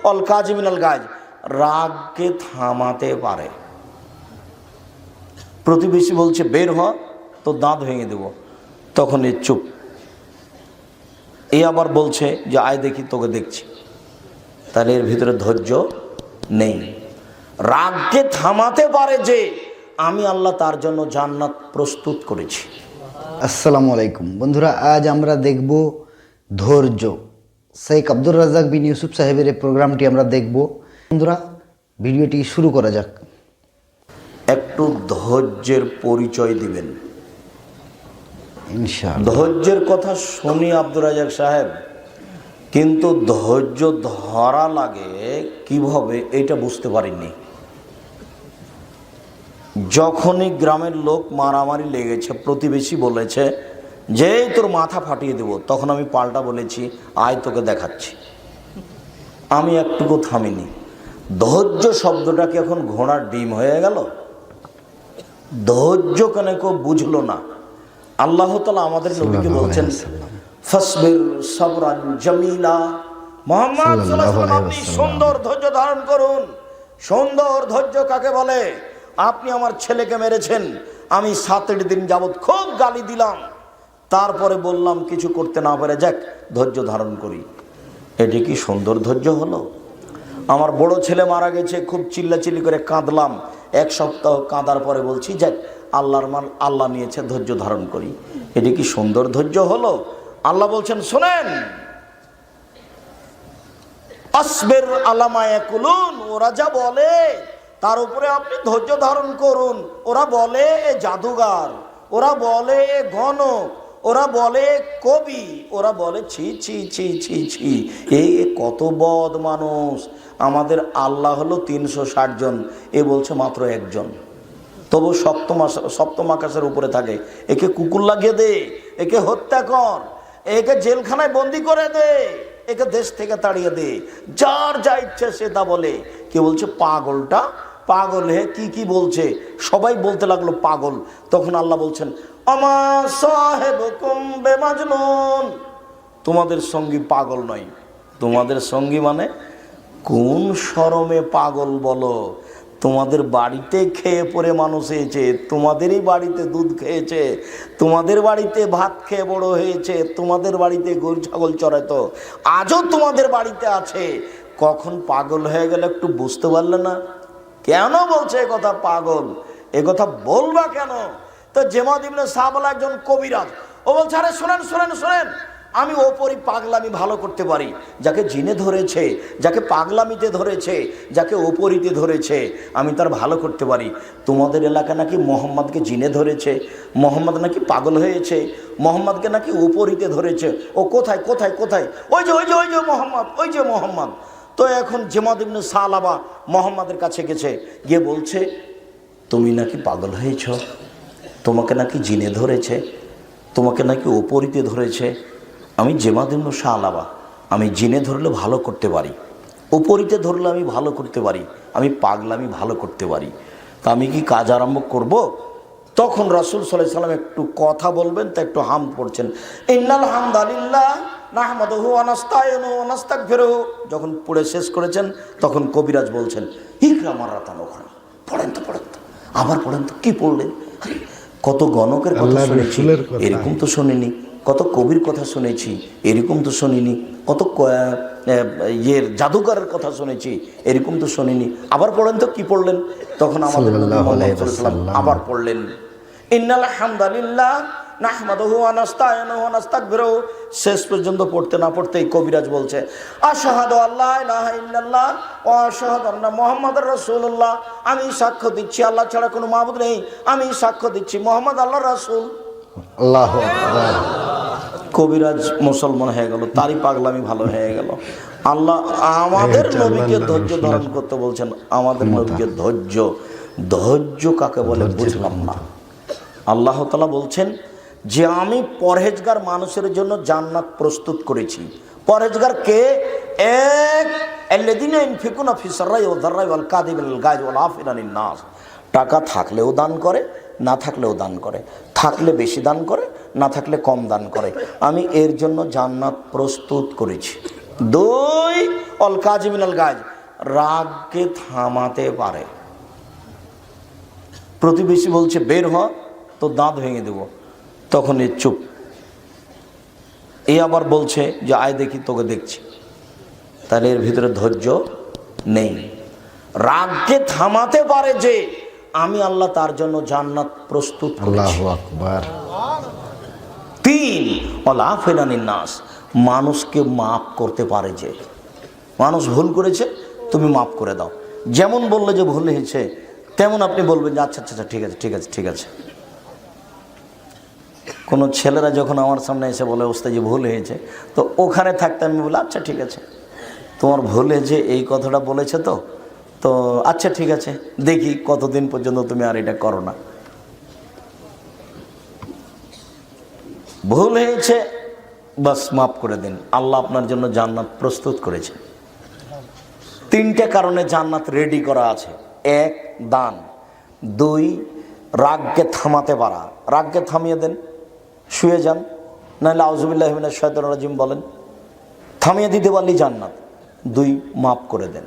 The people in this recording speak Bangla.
অল কাজিমিনাল গাজ, রাগকে থামাতে পারে। প্রতিবেশী বলছে বের হ, তো দাঁত ভেঙে দেব, তখন এ চুপ। এ আবার বলছে যে আয় দেখি, তোকে দেখছি, তাহলে এর ভিতরে ধৈর্য নেই। রাগকে থামাতে পারে যে আমি আল্লাহ তার জন্য জান্নাত প্রস্তুত করেছি। আসসালামু আলাইকুম বন্ধুরা, আজ আমরা দেখব ধৈর্য। শেখ আব্দুর রাজ্জাক বিন ইউসুফ সাহেবের এই প্রোগ্রামটি আমরা দেখব। বন্ধুরা, ভিডিওটি শুরু করা যাক। একটু ধৈর্যের পরিচয় দিবেন ইনশাআল্লাহ। ধৈর্যের কথা শুনি আব্দুর রাজ্জাক সাহেব, কিন্তু ধৈর্য ধরা লাগে কিভাবে এটা বুঝতে পারিনি। যখনই গ্রামের লোক মারামারি লেগেছে, প্রতিবেশী বলেছে যে তোর মাথা ফাটিয়ে দেব, তখন আমি পাল্টা বলেছি আয় তোকে দেখাচ্ছি। আমি একটুকু থামিনি। ধৈর্য শব্দটা কি এখন ঘোড়ার ডিম হয়ে গেল? ধৈর্য কেন কেউ বুঝলো না? আল্লাহ তাআলা আমাদের নবীকে বলছেন ফাসবির সাবরান জামিলা, মুহাম্মদ সাল্লাল্লাহু আলাইহি ওয়াসাল্লাম আপনি সুন্দর ধৈর্য ধারণ করুন। সুন্দর ধৈর্য কাকে বলে? আপনি আমার ছেলেকে মেরেছেন, আমি 7 দিন যাবত খুব গালি দিলাম, তারপরে বললাম কিছু করতে না পারে যাক ধৈর্য ধারণ করি। এটি কি সুন্দর ধৈর্য হলো? আমার বড় ছেলে মারা গেছে, খুব চিল্লাচিল্লি করে কাঁদলাম, 1 সপ্তাহ কাঁদার পরে বলছি যাক আল্লাহর মান আল্লাহ নিয়েছে, ধৈর্য ধারণ করি। এটি কি সুন্দর ধৈর্য হলো? আল্লাহ বলছেন শোনেন, আসবির আলা মা ইয়াকুলুন, ওরা যা বলে তার উপরে আপনি ধৈর্য ধারণ করুন। ওরা বলে এ জাদুগার, ওরা বলে এ গণক, ওরা বলে কবি, ওরা বলে ছি ছি ছি ছি ছি, এই কত বদ মানুষ। আমাদের আল্লাহ হলো 360 জন, এ বলছে মাত্র 1 জন। তবু সপ্তম আকাশের উপরে থাকে। একে কুকুর লাগিয়ে দে, একে হত্যা কর, একে জেলখানায় বন্দি করে দে, একে দেশ থেকে তাড়িয়ে দে, যার যা ইচ্ছে সে তা বলে। কে বলছে পাগলটা পাগল, হে কি কি বলছে, সবাই বলতে লাগলো পাগল। তখন আল্লাহ বলছেন আমা সাহেবুকুম বেমাজনুন, তোমাদের সঙ্গী পাগল নয়। তোমাদের সঙ্গী মানে কোন শরমে পাগল বলো? তোমাদের বাড়িতে খেয়ে পরে মানুষ হয়েছে, তোমাদেরই বাড়িতে দুধ খেয়েছে, তোমাদের বাড়িতে ভাত খেয়ে বড় হয়েছে, তোমাদের বাড়িতে গরু ছাগল চড়াতো, আজও তোমাদের বাড়িতে আছে। কখন পাগল হয়ে গেলে একটু বুঝতে পারলে না? কেন বলছে এ কথা পাগল? এ কথা বলবা কেন? তো জেমাদ ইবনে সাহবাল একজন কবিরাজ, ও বলছে আরে শোনেন শোনেন শোনেন, আমি ওপরই পাগলামি ভালো করতে পারি। যাকে জিনে ধরেছে, যাকে পাগলামিতে ধরেছে, যাকে ওপরিতে ধরেছে, আমি তার ভালো করতে পারি। তোমাদের এলাকা নাকি মোহাম্মদকে জিনে ধরেছে, মোহাম্মদ নাকি পাগল হয়েছে, মোহাম্মদকে নাকি ওপরিতে ধরেছে। ও কোথায় কোথায় কোথায়? ওই যে ওই যে ওই যে মোহাম্মদ, ওই যে মোহাম্মদ। তো এখন জেমাদ ইবনে সালাবা মোহাম্মদের কাছে গেছে, গিয়ে বলছে তুমি নাকি পাগল হয়েছ, তোমাকে নাকি জিনে ধরেছে, তোমাকে নাকি ওপরিতে ধরেছে। আমি জেমাদ ইবনে সালাবা, আমি জিনে ধরলে ভালো করতে পারি, ওপরিতে ধরলে আমি ভালো করতে পারি, আমি পাগলামি ভালো করতে পারি। তা আমি কি কাজ আরম্ভ করব? তখন রাসূল সাল্লাল্লাহু আলাইহি ওয়াসাল্লাম একটু কথা বলবেন, তা একটু হামদ পড়ছেন, ইন্নাল হামদালিল্লাহ নাহমাদুহু ওয়া নাস্তাইনুহু ওয়া নাস্তাগফিরুহু। যখন পড়ে শেষ করেছেন তখন কবিরাজ বলছেন ইকরা মারাতান উখরা, পড়েন তো পড়েন তো, আবার পড়েন তো। কি পড়লেন? কত গণকের কথা শুনেছি, এরকম তো শুনিনি। কত কবির কথা শুনেছি, এরকম তো শুনিনি। কত জাদুকরের কথা শুনেছি, এরকম তো শুনিনি। আবার পড়েন তো। কি পড়লেন? তখন আমাদের আবার পড়লেন ইন্নাল হামদালিল্লাহ নাহমাদুহু ওয়া নাস্তাইনুহু ওয়া নাস্তাগফিরুহু। শেষ পর্যন্ত পড়তে না পড়তেই কবিরাজ বলছে আশহাদু আল্লা ইলাহা ইল্লাল্লাহ ওয়া আশহাদু আন্না মুহাম্মাদার রাসূলুল্লাহ, আমি সাক্ষ্য দিচ্ছি আল্লাহ ছাড়া কোনো মাবুদ নেই, আমি সাক্ষ্য দিচ্ছি মুহাম্মদ আল্লাহর রাসূল। আল্লাহু আকবার। কবিরাজ মুসলমান হয়ে গেল, তারই পাগলামি ভালো হয়ে গেল। আল্লাহ আমাদের নবীকে ধৈর্য ধারণ করতে বলছেন। আমাদের নবীকে ধৈর্য কাকে বলে বুঝলাম না। আল্লাহ তাআলা বলছেন যে আমি পরহেজগার মানুষের জন্য জান্নাত প্রস্তুত করেছি। পরহেজগার কে? এক আল্লাযীনা ইনফিকুনা ফিস সাররাই ওয়াদ দাররাই ওয়াল কাযিমিনাল গায়জ ওয়াল আফিনা আনিন নাস। টাকা থাকলেও দান করে, না থাকলেও দান করে, থাকলে বেশি দান করে, না থাকলে কম দান করে। আমি এর জন্য জান্নাত প্রস্তুত করেছি। দুই অল কাজিমিনাল গাজ, রাগকে থামাতে পারে। প্রতিবেশী বলছে বের হ, তো দাঁত ভেঙে দেব, তখন এ চুপ। এ আবার বলছে যে আয় দেখি, তোকে দেখছি, তাহলে এর ভিতরে ধৈর্য নেই। রাগকে থামাতে পারে যে আমি আল্লাহ তার জন্য জান্নাত প্রস্তুত করেছি। আল্লাহু আকবার। তিন অল আফেনানিন নাস, মানুষকে মাফ করতে পারে যে, মানুষ ভুল করেছে তুমি মাফ করে দাও। যেমন বললে যে ভুল হয়েছে, তেমন আপনি বলবেন যে আচ্ছা আচ্ছা ঠিক আছে ঠিক আছে ঠিক আছে। কোনো ছেলেরা যখন আমার সামনে এসে বলে ওস্তাদ ভুল হয়েছে, তো ওখানে থাকতে আমি বলি আচ্ছা ঠিক আছে, তোমার ভুল হয়েছে এই কথাটা বলেছে, তো তো আচ্ছা ঠিক আছে, দেখি কতদিন পর্যন্ত তুমি আর এটা করো না। ভুল হয়েছে, বাস মাফ করে দিন, আল্লাহ আপনার জন্য জান্নাত প্রস্তুত করেছে। তিনটে কারণে জান্নাত রেডি করা আছে। এক, দান। দুই, রাগকে থামাতে পারা, রাগকে থামিয়ে দেন, শুয়ে যান, নাহলে আউযুবিল্লাহি মিনাশ শাইতানির রাজিম বলেন, থামিয়ে দিতে পারলেই জান্নাত। দুই, মাফ করে দেন।